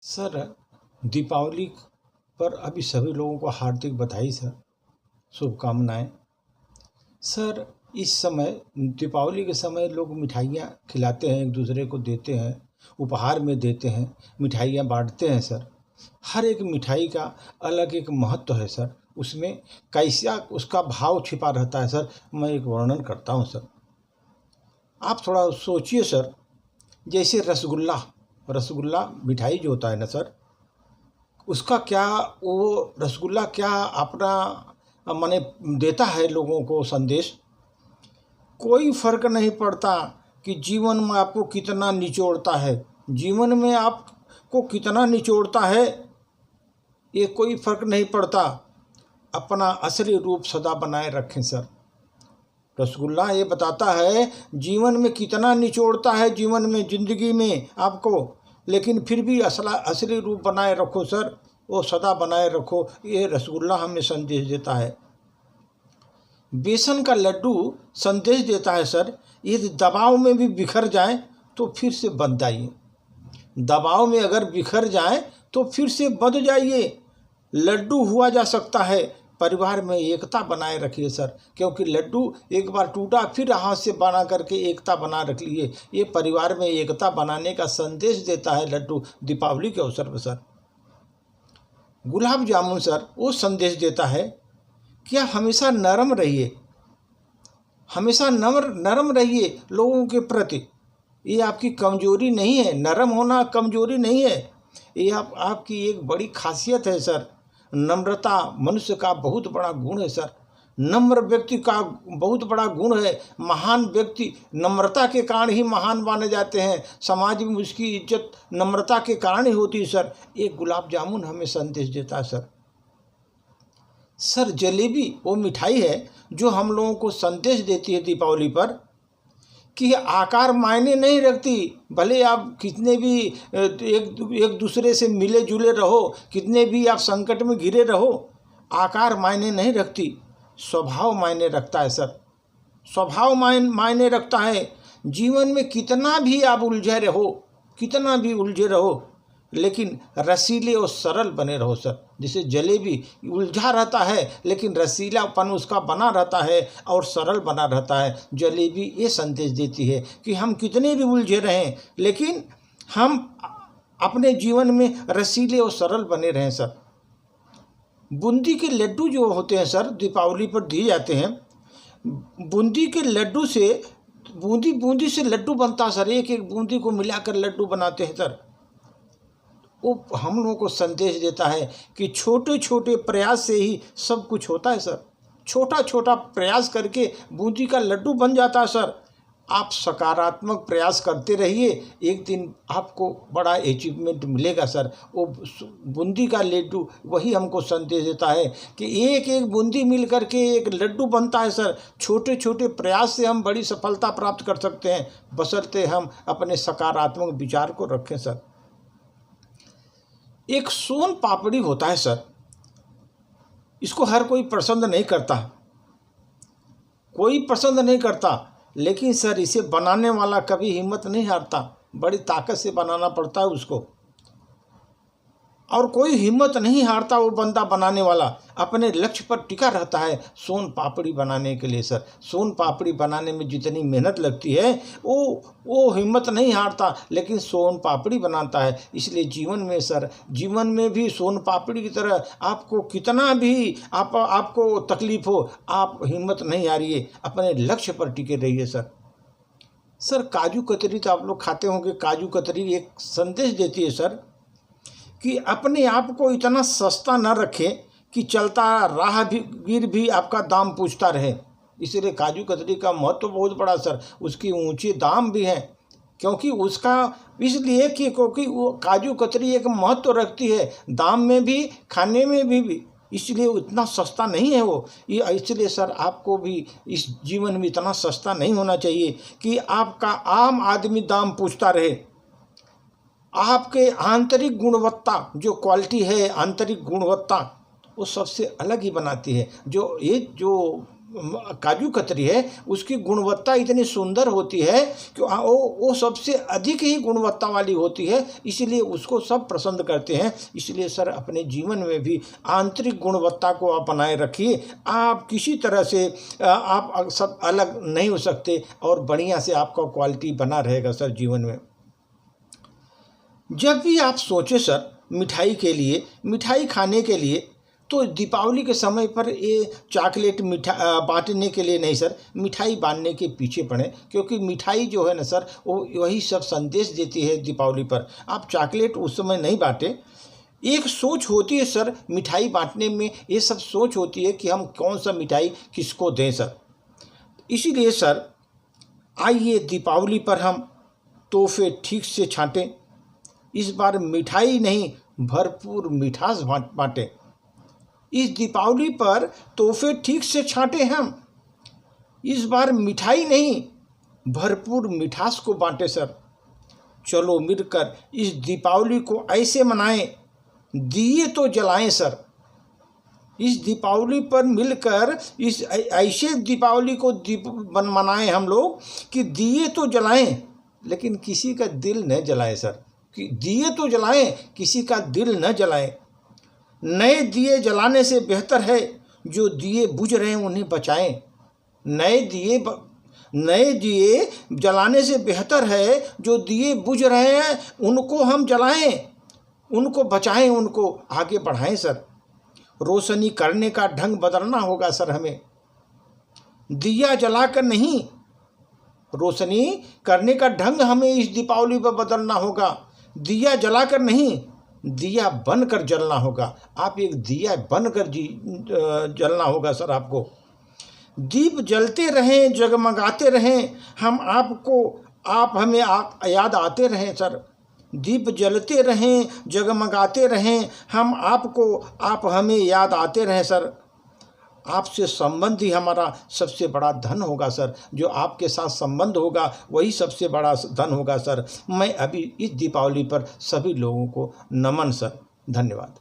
Sir, Deepawali पर अभी सभी लोगों को हार्दिक बधाई सर, शुभकामनाएं। सर, इस समय दीपावली के समय लोग मिठाइयाँ खिलाते हैं, एक दूसरे को देते हैं, उपहार में देते हैं, मिठाइयाँ बांटते हैं सर। हर एक मिठाई का अलग एक महत्व है सर, उसमें कैसा उसका भाव छिपा रहता है सर। मैं एक वर्णन करता हूँ सर, आप थोड़ा सोचिए सर। जैसे रसगुल्ला मिठाई जो होता है ना सर, उसका क्या वो रसगुल्ला क्या अपना माने देता है लोगों को संदेश। कोई फर्क नहीं पड़ता कि जीवन में आपको कितना निचोड़ता है, जीवन में आपको कितना निचोड़ता है, ये कोई फर्क नहीं पड़ता। अपना असली रूप सदा बनाए रखें सर। रसगुल्ला ये बताता है जीवन में कितना निचोड़ता है, जीवन में, जिंदगी में आपको, लेकिन फिर भी असली रूप बनाए रखो सर, वो सदा बनाए रखो। ये रसगुल्ला हमें संदेश देता है। बेसन का लड्डू संदेश देता है सर, यदि दबाव में भी बिखर जाए तो फिर से बंध जाइए। दबाव में अगर बिखर जाए तो फिर से बंध जाइए। लड्डू हुआ जा सकता है, परिवार में एकता बनाए रखिए सर, क्योंकि लड्डू एक बार टूटा फिर हाथ से बना करके एकता बना रख लिए। ये परिवार में एकता बनाने का संदेश देता है लड्डू दीपावली के अवसर पर सर। गुलाब जामुन सर वो संदेश देता है कि आप हमेशा नरम रहिए, हमेशा नरम रहिए लोगों के प्रति। ये आपकी कमजोरी नहीं है, नरम होना कमजोरी नहीं है, ये आपकी एक बड़ी खासियत है सर। नम्रता मनुष्य का बहुत बड़ा गुण है सर, नम्र व्यक्ति का बहुत बड़ा गुण है। महान व्यक्ति नम्रता के कारण ही महान माने जाते हैं, समाज में उसकी इज्जत नम्रता के कारण ही होती है सर। एक गुलाब जामुन हमें संदेश देता है सर। सर, जलेबी वो मिठाई है जो हम लोगों को संदेश देती है दीपावली पर कि आकार मायने नहीं रखती। भले आप कितने भी एक दूसरे से मिले जुले रहो, कितने भी आप संकट में घिरे रहो, आकार मायने नहीं रखती, स्वभाव मायने रखता है सर। स्वभाव मायने रखता है। जीवन में कितना भी आप उलझे रहो, कितना भी उलझे रहो, लेकिन रसीले और सरल बने रहो सर। जैसे जलेबी उलझा रहता है लेकिन रसीलापन उसका बना रहता है और सरल बना रहता है। जलेबी ये संदेश देती है कि हम कितने भी उलझे रहें लेकिन हम अपने जीवन में रसीले और सरल बने रहें सर। बूंदी के लड्डू जो होते हैं सर, दीपावली पर दिए जाते हैं। बूंदी के लड्डू से बूंदी से लड्डू बनता है सर, एक एक बूंदी को मिलाकर लड्डू बनाते हैं सर। वो हम लोगों को संदेश देता है कि छोटे छोटे प्रयास से ही सब कुछ होता है सर। छोटा छोटा प्रयास करके बूंदी का लड्डू बन जाता है सर। आप सकारात्मक प्रयास करते रहिए, एक दिन आपको बड़ा अचीवमेंट मिलेगा सर। वो बूंदी का लड्डू वही हमको संदेश देता है कि एक एक बूंदी मिल करके एक लड्डू बनता है सर। छोटे छोटे प्रयास से हम बड़ी सफलता प्राप्त कर सकते हैं, बशर्ते हम अपने सकारात्मक विचार को रखें सर। एक सोन पापड़ी होता है सर, इसको हर कोई पसंद नहीं करता, कोई पसंद नहीं करता, लेकिन सर इसे बनाने वाला कभी हिम्मत नहीं हारता। बड़ी ताकत से बनाना पड़ता है उसको, और कोई हिम्मत नहीं हारता वो बंदा बनाने वाला, अपने लक्ष्य पर टिका रहता है सोन पापड़ी बनाने के लिए सर। सोन पापड़ी बनाने में जितनी मेहनत लगती है वो हिम्मत नहीं हारता, लेकिन सोन पापड़ी बनाता है। इसलिए जीवन में सर, जीवन में भी सोन पापड़ी की तरह आपको कितना भी आपको तकलीफ हो, आप हिम्मत नहीं हारिए, अपने लक्ष्य पर टिके रहिए सर। सर, काजू कतरी तो आप लोग खाते होंगे। काजू कतरी एक संदेश देती है सर कि अपने आप को इतना सस्ता न रखें कि चलता राहगीर भी आपका दाम पूछता रहे। इसलिए काजू कतरी का महत्व बहुत बड़ा सर, उसकी ऊंचे दाम भी हैं, क्योंकि उसका इसलिए कि क्योंकि वो काजू कतरी एक महत्व रखती है, दाम में भी खाने में भी, इसलिए इतना सस्ता नहीं है वो। ये इसलिए सर आपको भी इस जीवन में इतना सस्ता नहीं होना चाहिए कि आपका आम आदमी दाम पूछता रहे। आपके आंतरिक गुणवत्ता जो क्वालिटी है, आंतरिक गुणवत्ता वो सबसे अलग ही बनाती है। जो काजू कतरी है उसकी गुणवत्ता इतनी सुंदर होती है कि वो सबसे अधिक ही गुणवत्ता वाली होती है, इसलिए उसको सब पसंद करते हैं। इसलिए सर अपने जीवन में भी आंतरिक गुणवत्ता को आप बनाए रखिए। आप किसी तरह से आप सब अलग नहीं हो सकते और बढ़िया से आपका क्वालिटी बना रहेगा सर जीवन में। जब भी आप सोचे सर मिठाई के लिए, मिठाई खाने के लिए, तो दीपावली के समय पर ये चॉकलेट बांटने के लिए नहीं सर, मिठाई बांटने के पीछे पड़े, क्योंकि मिठाई जो है ना सर वो वही सब संदेश देती है दीपावली पर। आप चॉकलेट उस समय नहीं बांटे। एक सोच होती है सर मिठाई बांटने में, ये सब सोच होती है कि हम कौन सा मिठाई किसको दें सर। इसीलिए सर आइए दीपावली पर हम तोहफे ठीक से छांटें। इस बार मिठाई नहीं भरपूर मिठास बांटें। इस दीपावली पर तोहफे ठीक से छांटे हम। इस बार मिठाई नहीं भरपूर मिठास को बांटे सर। चलो मिलकर इस दीपावली को ऐसे मनाएं, दिए तो जलाएं सर। इस दीपावली पर मिलकर इस ऐसे दीपावली को मनाएं हम लोग कि दिए तो जलाएं लेकिन किसी का दिल न जलाएं सर। कि दिए तो जलाएं किसी का दिल न जलाएं। नए दिए जलाने से बेहतर है जो दिए बुझ रहे हैं उन्हें बचाएं। नए दिए जलाने से बेहतर है जो दिए बुझ रहे हैं उनको हम जलाएं, उनको बचाएं, उनको आगे बढ़ाएं सर। रोशनी करने का ढंग बदलना होगा सर हमें। दिया जलाकर नहीं, रोशनी करने का ढंग हमें इस दीपावली पर बदलना होगा। दिया जलाकर नहीं, दिया बनकर जलना होगा। आप एक दिया बनकर जलना होगा सर आपको। दीप जलते रहें, जगमगाते रहें, हम आपको, आप हमें याद आते रहें सर। दीप जलते रहें, जगमगाते रहें, हम आपको, आप हमें याद आते रहें सर। आपसे संबंध ही हमारा सबसे बड़ा धन होगा सर। जो आपके साथ संबंध होगा वही सबसे बड़ा धन होगा सर। मैं अभी इस दीपावली पर सभी लोगों को नमन सर। धन्यवाद।